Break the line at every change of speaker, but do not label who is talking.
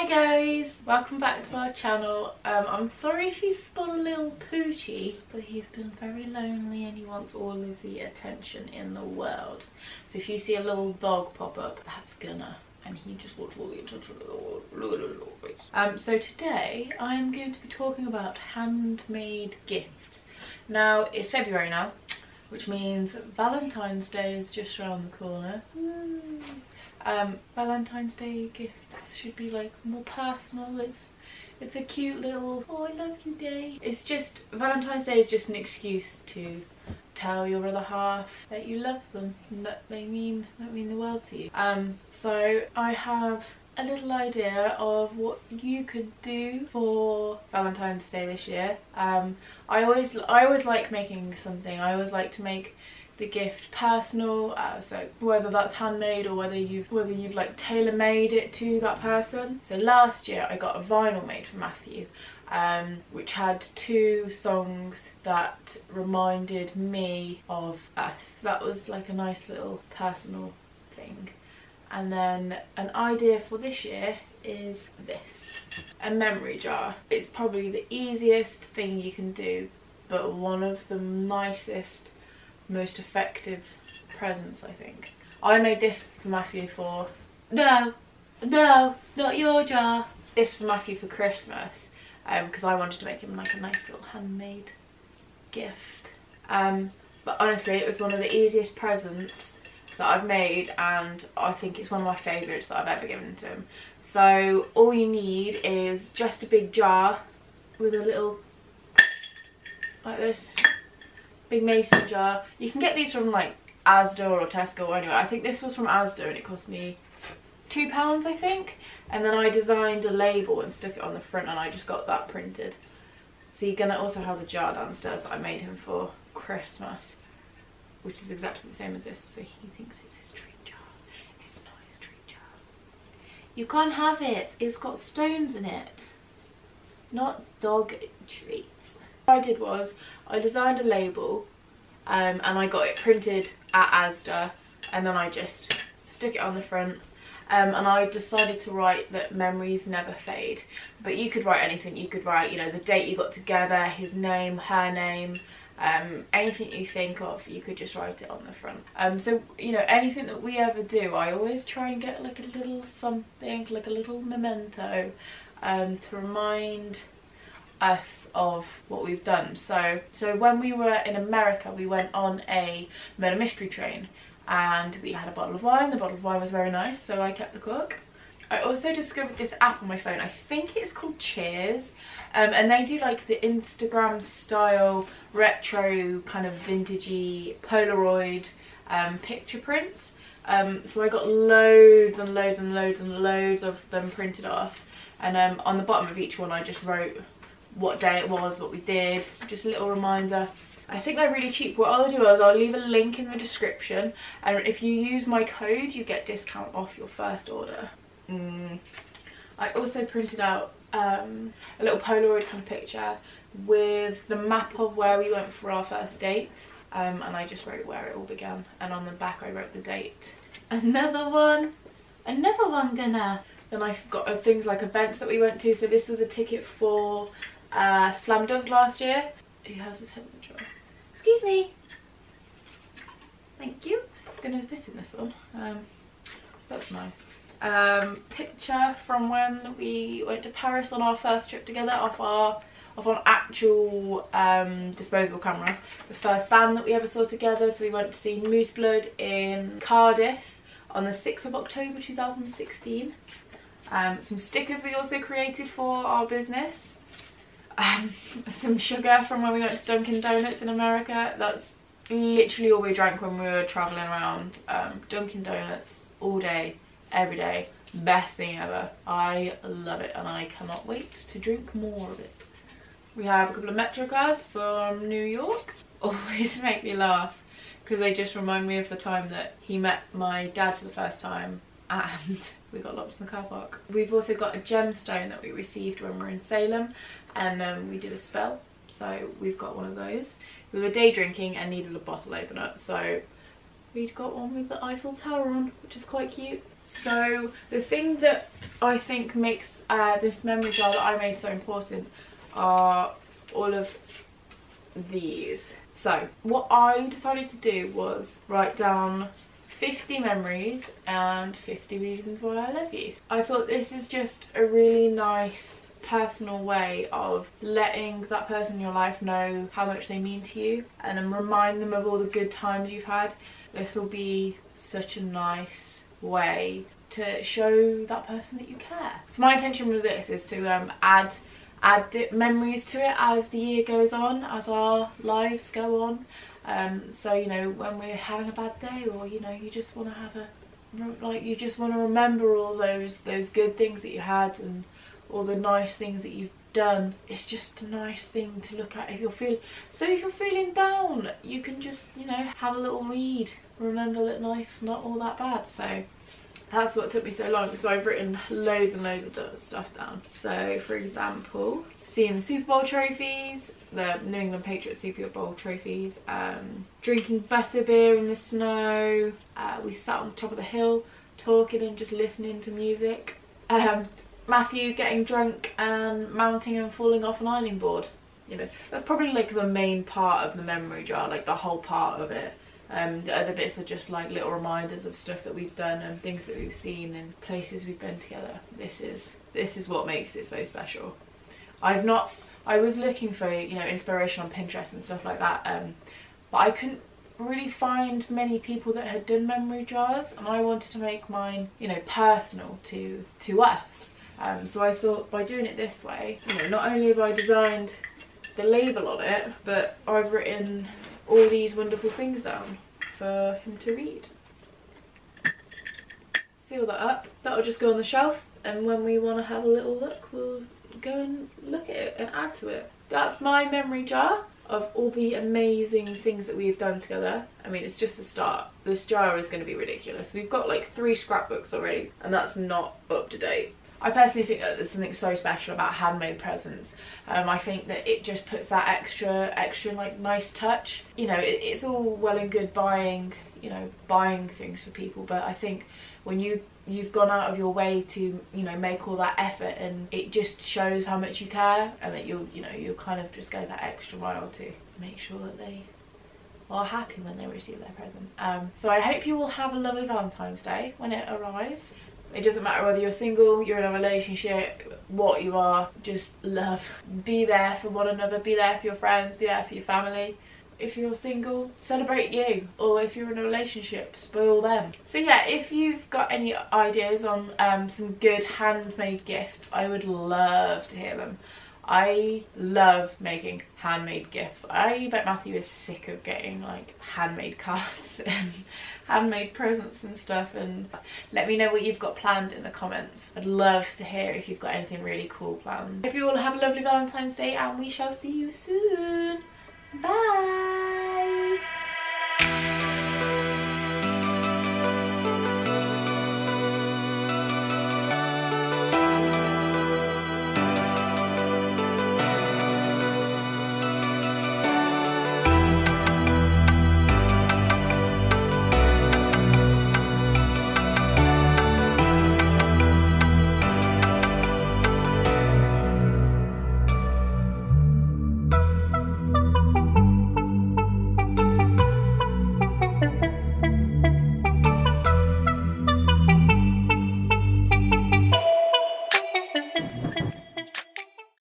Hi guys, welcome back to our channel. I'm sorry if he's got a little poochy, but he's been very lonely and he wants all of the attention in the world. So if you see a little dog pop up, that's Gunnar, and he just wants all the attention in the world. Look at his little face. So today I'm going to be talking about handmade gifts. Now it's February now, which means Valentine's Day is just around the corner. Valentine's Day gifts should be like more personal. It's a cute little "oh I love you" day. It's just, Valentine's Day is just an excuse to tell your other half that you love them and that they mean the world to you. So I have a little idea of what you could do for Valentine's Day this year. I always like making something. I always like to make the gift personal, so whether that's handmade or whether you've like tailor-made it to that person. So last year I got a vinyl made for Matthew, which had 2 songs that reminded me of us. So that was like a nice little personal thing. And then an idea for this year is this, a memory jar. It's probably the easiest thing you can do, but one of the nicest, most effective presents, I think. I made this for Matthew for no, it's not your jar. This for Matthew for Christmas, because I wanted to make him like a nice little handmade gift. But honestly, it was one of the easiest presents that I've made, and I think it's one of my favourites that I've ever given to him. So all you need is just a big jar with a little, like this, big mason jar. You can get these from like Asda or Tesco or anywhere. I think this was from Asda and it cost me £2 I think. And then I designed a label and stuck it on the front, and I just got that printed. See, Gunnar also has a jar downstairs that I made him for Christmas, which is exactly the same as this, so he thinks it's his treat jar. It's not his treat jar. You can't have it, it's got stones in it. Not dog treats. What I did was, I designed a label, and I got it printed at Asda, and then I just stuck it on the front, and I decided to write that memories never fade. But you could write anything. You could write, you know, the date you got together, his name, her name, anything you think of, you could just write it on the front. So, you know, anything that we ever do, I always try and get like a little something, like a little memento, to remind us of what we've done. So when we were in America, we went on a murder mystery train, and we had a bottle of wine. The bottle of wine was very nice, so I kept the cork. I also discovered this app on my phone. I think it's called Cheers, and they do like the Instagram style retro kind of vintagey Polaroid picture prints. So I got loads and loads and loads and loads of them printed off, and on the bottom of each one I just wrote what day it was, what we did, just a little reminder. I think they're really cheap. What I'll do is I'll leave a link in the description, and if you use my code you get discount off your first order. I also printed out a little Polaroid kind of picture with the map of where we went for our first date, and I just wrote where it all began, and on the back I wrote the date. Another one Gunnar. Then I've got things like events that we went to. So this was a ticket for Slam Dunk last year. He has his head in the jar. Excuse me. Thank you. Gunnar's bitten this one. So that's nice. Picture from when we went to Paris on our first trip together, off an actual disposable camera. The first band that we ever saw together. So we went to see Moose Blood in Cardiff on the 6th of October 2016. Some stickers we also created for our business. Some sugar from when we went to Dunkin' Donuts in America. That's literally all we drank when we were travelling around. Dunkin' Donuts all day, every day. Best thing ever. I love it, and I cannot wait to drink more of it. We have a couple of Metro cards from New York. Always make me laugh because they just remind me of the time that he met my dad for the first time and we got locked in the car park. We've also got a gemstone that we received when we were in Salem, and we did a spell, so we've got one of those. We were day drinking and needed a bottle opener, so we'd got one with the Eiffel Tower on, which is quite cute. So the thing that I think makes this memory jar that I made so important are all of these. So what I decided to do was write down 50 memories and 50 reasons why I love you. I thought this is just a really nice personal way of letting that person in your life know how much they mean to you, and then remind them of all the good times you've had. This will be such a nice way to show that person that you care. So my intention with this is to add memories to it as the year goes on, as our lives go on. So you know, when we're having a bad day, or you know, you just want to have you just want to remember all those good things that you had and all the nice things that you've done. It's just a nice thing to look at if you're feeling down. You can just, you know, have a little read, remember that life's not all that bad. So that's what took me so long. So I've written loads and loads of stuff down. So for example, seeing the Super Bowl trophies, the New England Patriots Super Bowl trophies, drinking butterbeer in the snow, we sat on the top of the hill talking and just listening to music, Matthew getting drunk and mounting and falling off an ironing board. You know, that's probably like the main part of the memory jar, like the whole part of it. The other bits are just like little reminders of stuff that we've done and things that we've seen and places we've been together. This is what makes it so special. I was looking for, you know, inspiration on Pinterest and stuff like that, but I couldn't really find many people that had done memory jars, and I wanted to make mine, you know, personal to us. So I thought, by doing it this way, you know, not only have I designed the label on it, but I've written all these wonderful things down for him to read. Seal that up. That'll just go on the shelf, and when we want to have a little look, we'll go and look at it and add to it. That's my memory jar of all the amazing things that we've done together. I mean, it's just the start. This jar is going to be ridiculous. We've got like 3 scrapbooks already, and that's not up to date. I personally think that there's something so special about handmade presents. I think that it just puts that extra like nice touch. You know, it's all well and good buying things for people, but I think when you've gone out of your way to, you know, make all that effort, and it just shows how much you care, and that you'll kind of just go that extra mile to make sure that they are happy when they receive their present. So I hope you will have a lovely Valentine's Day when it arrives. It doesn't matter whether you're single, you're in a relationship, what you are, just love. Be there for one another, be there for your friends, be there for your family. If you're single, celebrate you. Or if you're in a relationship, spoil them. So yeah, if you've got any ideas on some good handmade gifts, I would love to hear them. I love making handmade gifts. I bet Matthew is sick of getting like handmade cards and handmade presents and stuff, and let me know what you've got planned in the comments. I'd love to hear if you've got anything really cool planned. Hope you all have a lovely Valentine's Day, and we shall see you soon. Bye!